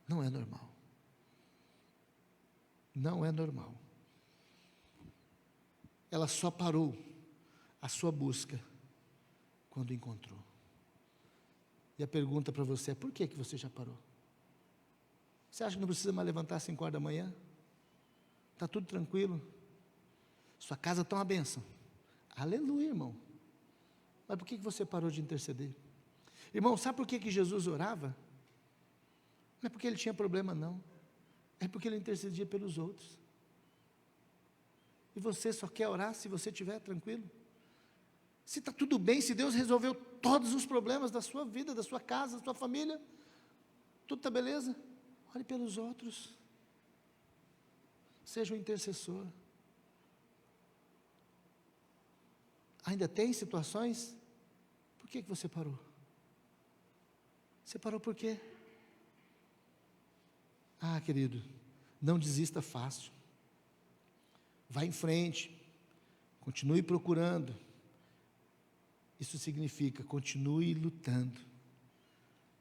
Não é normal. Não é normal. Ela só parou a sua busca quando encontrou. E a pergunta para você é: por que você já parou? Você acha que não precisa mais levantar às 5 horas da manhã? Está tudo tranquilo? Sua casa está uma bênção. Aleluia, irmão. Mas por que você parou de interceder? Irmão, sabe por que Jesus orava? Não é porque ele tinha problema, não. É porque ele intercedia pelos outros. E você só quer orar se você estiver tranquilo? Se está tudo bem, se Deus resolveu todos os problemas da sua vida, da sua casa, da sua família, tudo está beleza? Ore pelos outros. Seja um intercessor. Ainda tem situações? Por que você parou? Você parou por quê? Ah, querido, não desista fácil. Vá em frente. Continue procurando. Isso significa, continue lutando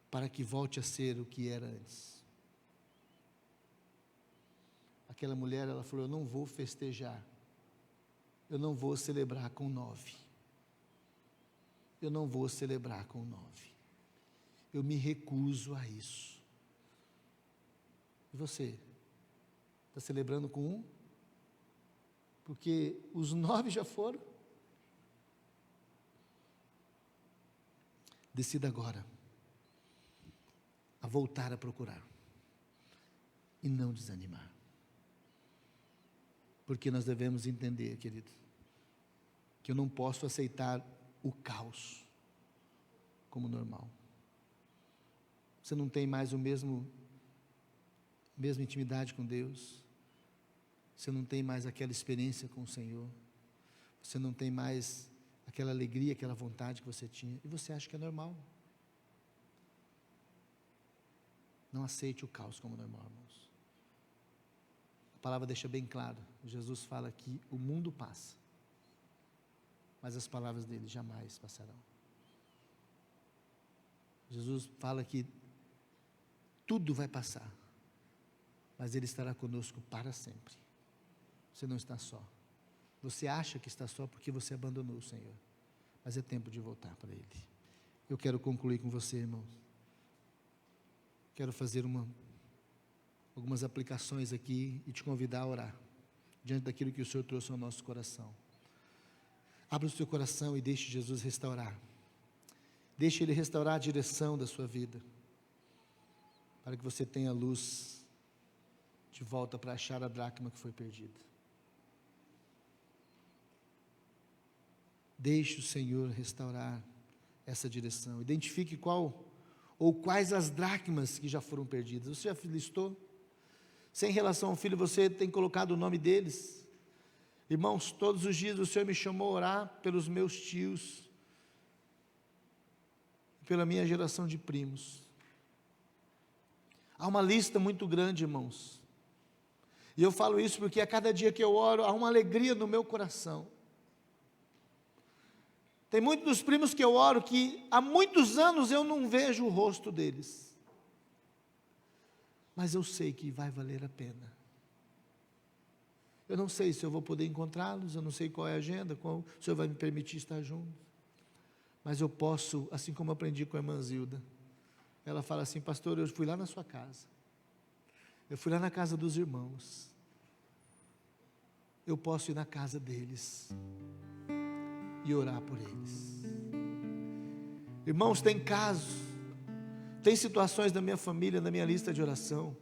para que volte a ser o que era antes. Aquela mulher, ela falou: eu não vou festejar, eu não vou celebrar com 9, eu não vou celebrar com 9, eu me recuso a isso. E você? Está celebrando com 1? Porque os 9 já foram? Decida agora a voltar a procurar e não desanimar. Porque nós devemos entender, querido, que eu não posso aceitar o caos como normal. Você não tem mais mesma intimidade com Deus. Você não tem mais aquela experiência com o Senhor. Você não tem mais aquela alegria, aquela vontade que você tinha. E você acha que é normal. Não aceite o caos como normal, irmãos. A palavra deixa bem claro. Jesus fala que o mundo passa, mas as palavras dele jamais passarão. Jesus fala que tudo vai passar, mas ele estará conosco para sempre. Você não está só. Você acha que está só porque você abandonou o Senhor, mas é tempo de voltar para Ele. Eu quero concluir com você, irmãos. Quero fazer algumas aplicações aqui e te convidar a orar diante daquilo que o Senhor trouxe ao nosso coração. Abra o seu coração e deixe Jesus restaurar. Deixe Ele restaurar a direção da sua vida, para que você tenha luz de volta para achar a dracma que foi perdida. Deixe o Senhor restaurar essa direção. Identifique qual ou quais as dracmas que já foram perdidas. Você já listou? Se em relação ao filho você tem colocado o nome deles. Irmãos, todos os dias o Senhor me chamou a orar pelos meus tios, pela minha geração de primos. Há uma lista muito grande, irmãos. E eu falo isso porque a cada dia que eu oro, há uma alegria no meu coração. Tem muitos dos primos que eu oro que há muitos anos eu não vejo o rosto deles. Mas eu sei que vai valer a pena. Eu não sei se eu vou poder encontrá-los, eu não sei qual é a agenda, qual o Senhor vai me permitir estar junto. Mas eu posso, assim como aprendi com a irmã Zilda. Ela fala assim: pastor, eu fui lá na sua casa. Eu fui lá na casa dos irmãos. Eu posso ir na casa deles e orar por eles. Irmãos, tem casos, tem situações da minha família, na minha lista de oração,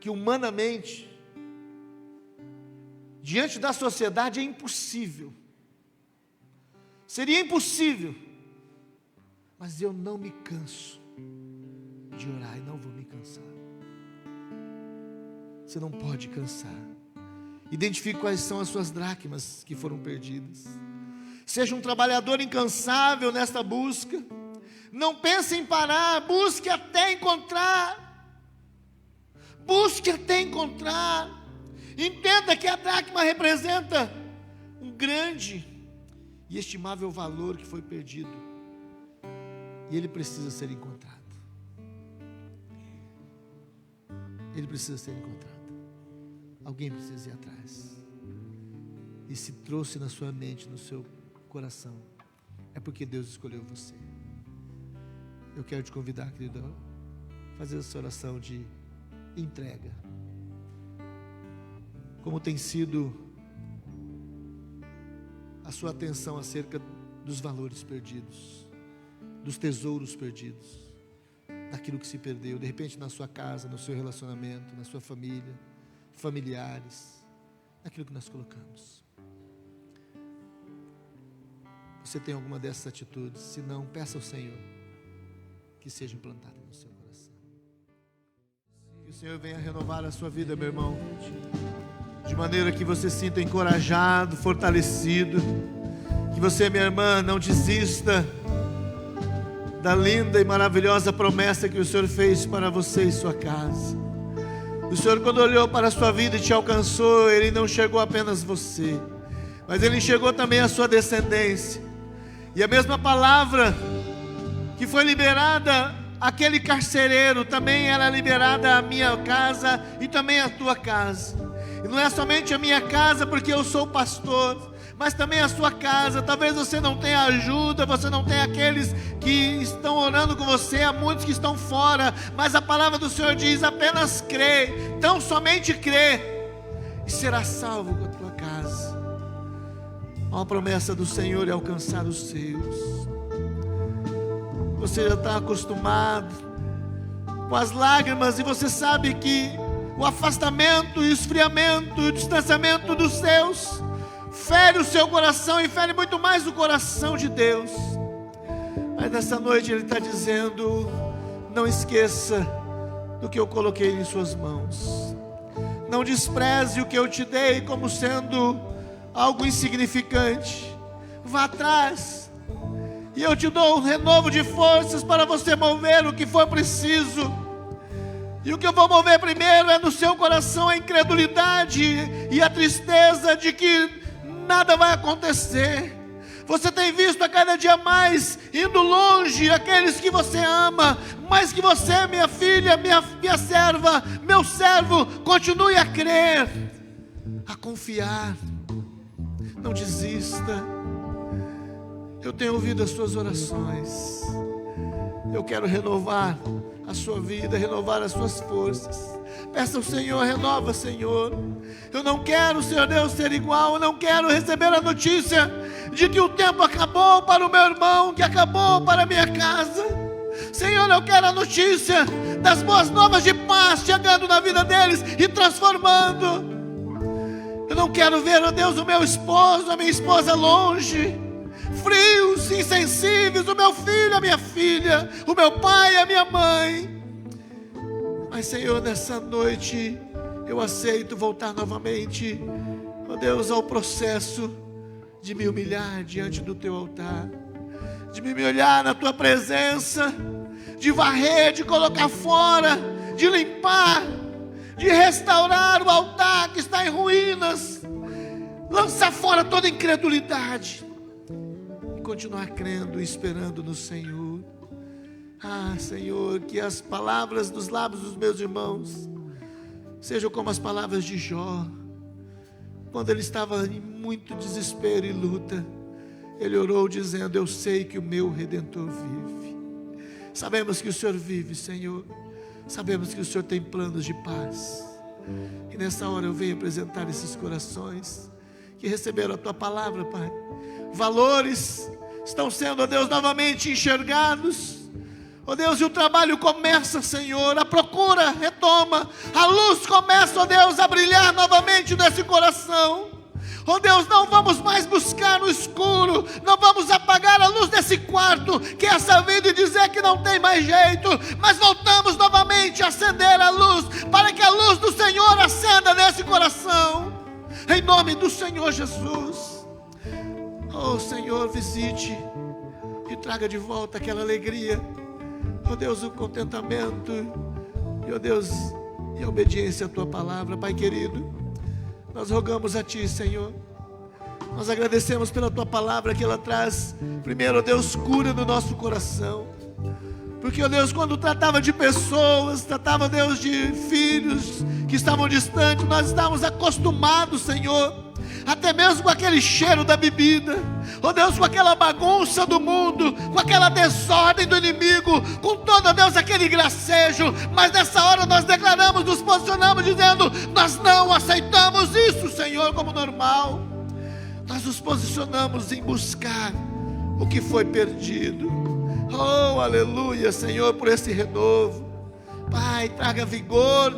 que humanamente, diante da sociedade, é impossível. Seria impossível. Mas eu não me canso de orar e não vou me cansar. Você não pode cansar. Identifique quais são as suas dracmas que foram perdidas. Seja um trabalhador incansável nesta busca. Não pense em parar, busque até encontrar. Busque até encontrar. Entenda que a dracma representa um grande e estimável valor que foi perdido. E ele precisa ser encontrado. Ele precisa ser encontrado. Alguém precisa ir atrás. E se trouxe na sua mente, no seu coração, é porque Deus escolheu você. Eu quero te convidar, querido, a fazer essa oração de entrega. Como tem sido a sua atenção acerca dos valores perdidos, dos tesouros perdidos, daquilo que se perdeu, de repente na sua casa, no seu relacionamento, na sua família, familiares, naquilo que nós colocamos. Você tem alguma dessas atitudes? Se não, peça ao Senhor que seja implantada no seu coração. Que o Senhor venha renovar a sua vida, meu irmão, de maneira que você se sinta encorajado, fortalecido. Que você, minha irmã, não desista da linda e maravilhosa promessa que o Senhor fez para você e sua casa. O Senhor, quando olhou para a sua vida e te alcançou, Ele não enxergou apenas você, mas Ele enxergou também a sua descendência. E a mesma palavra que foi liberada àquele carcereiro, também era liberada à minha casa e também à tua casa. E não é somente a minha casa, porque eu sou pastor, mas também a sua casa. Talvez você não tenha ajuda, você não tenha aqueles que estão orando com você, há muitos que estão fora, mas a palavra do Senhor diz: apenas crê, então somente crê, e será salvo com a tua casa. A promessa do Senhor é alcançar os seus. Você já está acostumado com as lágrimas, e você sabe que o afastamento, o esfriamento, o distanciamento dos seus fere o seu coração e fere muito mais o coração de Deus. Mas nessa noite Ele está dizendo: não esqueça do que eu coloquei em suas mãos. Não despreze o que eu te dei como sendo algo insignificante. Vá atrás, e eu te dou um renovo de forças para você mover o que for preciso. E o que eu vou mover primeiro é no seu coração a incredulidade e a tristeza de que nada vai acontecer. Você tem visto a cada dia mais indo longe aqueles que você ama, mas que você, minha filha, minha serva, meu servo, continue a crer, a confiar. Não desista. Eu tenho ouvido as suas orações. Eu quero renovar a sua vida, renovar as suas forças. Peça ao Senhor: renova, Senhor. Eu não quero, Senhor Deus, ser igual. Eu não quero receber a notícia de que o tempo acabou para o meu irmão, que acabou para a minha casa. Senhor, eu quero a notícia das boas novas de paz chegando na vida deles e transformando. Eu não quero ver, ó Deus, o meu esposo, a minha esposa longe, frios, insensíveis, o meu filho, a minha filha, o meu pai, a minha mãe. Mas, Senhor, nessa noite eu aceito voltar novamente, ó Deus, ao processo de me humilhar diante do teu altar, de me olhar na tua presença, de varrer, de colocar fora, de limpar, de restaurar o altar que está em ruínas, lançar fora toda incredulidade e continuar crendo e esperando no Senhor. Ah, Senhor, que as palavras dos lábios dos meus irmãos sejam como as palavras de Jó, quando ele estava em muito desespero e luta. Ele orou dizendo: eu sei que o meu Redentor vive. Sabemos que o Senhor vive, Senhor. Sabemos que o Senhor tem planos de paz. E nessa hora eu venho apresentar esses corações que receberam a Tua palavra, Pai. Valores estão sendo, ó Deus, novamente enxergados. Ó Deus, e o trabalho começa, Senhor, a procura retoma, a luz começa, ó Deus, a brilhar novamente nesse coração. Ó Deus, não vamos mais buscar no escuro, não vamos apagar a luz desse quarto, que é essa vida, e dizer que não tem mais jeito, mas voltamos novamente a acender a luz, para que a luz do Senhor acenda nesse coração, em nome do Senhor Jesus. Oh Senhor, visite e traga de volta aquela alegria, ó Deus, o contentamento, e ó Deus, e a obediência à Tua palavra. Pai querido, nós rogamos a Ti, Senhor, nós agradecemos pela Tua palavra, que ela traz, primeiro, ó Deus, cura no nosso coração, porque, ó Deus, quando tratava de pessoas, tratava, Deus, de filhos que estavam distantes, nós estávamos acostumados, Senhor, até mesmo com aquele cheiro da bebida, ó Deus, com aquela bagunça do mundo, com aquela desordem do inimigo, com todo, ó Deus, aquele gracejo, mas nessa hora nós declaramos, nos posicionamos dizendo, nós não aceitamos isso, Senhor, como normal. Nós nos posicionamos em buscar o que foi perdido. Oh, aleluia, Senhor, por esse renovo. Pai, traga vigor,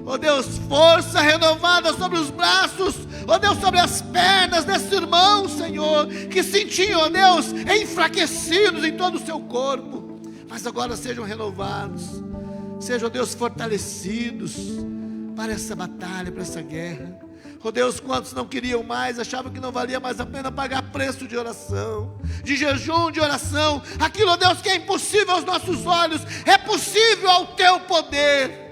ó Deus, força renovada sobre os braços, ó Deus, sobre as pernas desses irmãos, Senhor, que sentiam, ó Deus, enfraquecidos em todo o seu corpo, mas agora sejam renovados, sejam, ó Deus, fortalecidos para essa batalha, para essa guerra. Ó Deus, quantos não queriam mais, achavam que não valia mais a pena pagar preço de oração, de jejum, de oração, aquilo, ó Deus, que é impossível aos nossos olhos, é possível ao Teu poder.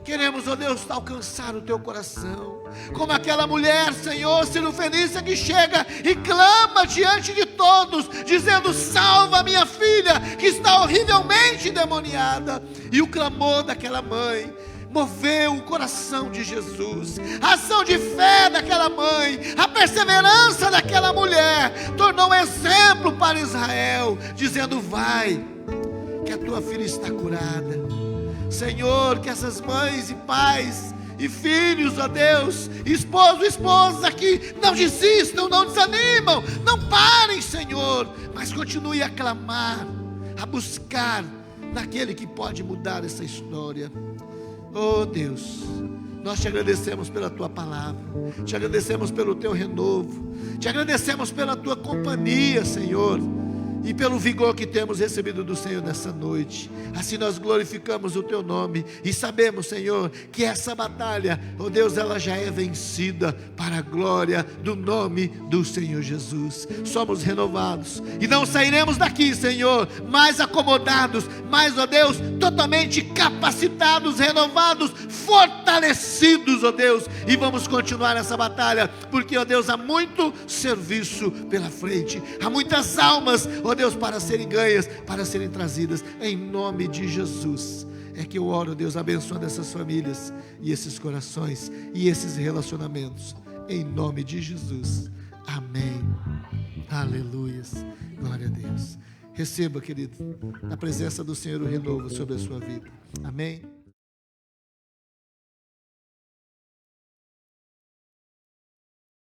Queremos, ó Deus, alcançar o Teu coração, como aquela mulher, Senhor, cirofenícia, que chega e clama diante de todos, dizendo, salva minha filha, que está horrivelmente endemoniada. E o clamor daquela mãe moveu o coração de Jesus, a ação de fé daquela mãe, a perseverança daquela mulher, tornou um exemplo para Israel, dizendo, vai, que a tua filha está curada. Senhor, que essas mães e pais e filhos, ó Deus, esposo e esposas aqui, não desistam, não desanimam, não parem, Senhor, mas continue a clamar, a buscar naquele que pode mudar essa história. Oh Deus, nós Te agradecemos pela Tua palavra, Te agradecemos pelo Teu renovo, Te agradecemos pela Tua companhia, Senhor, e pelo vigor que temos recebido do Senhor nessa noite. Assim nós glorificamos o Teu nome e sabemos, Senhor, que essa batalha, oh Deus, ela já é vencida para a glória do nome do Senhor Jesus. Somos renovados e não sairemos daqui, Senhor, mais acomodados, mas, ó Deus, totalmente capacitados, renovados, fortalecidos, ó Deus, e vamos continuar essa batalha, porque, ó Deus, há muito serviço pela frente, há muitas almas, ó Deus, para serem ganhas, para serem trazidas, em nome de Jesus. É que eu oro, Deus, abençoando essas famílias, e esses corações, e esses relacionamentos, em nome de Jesus, amém, aleluias, glória a Deus. Receba, querido, na presença do Senhor, o renovo sobre a sua vida, amém.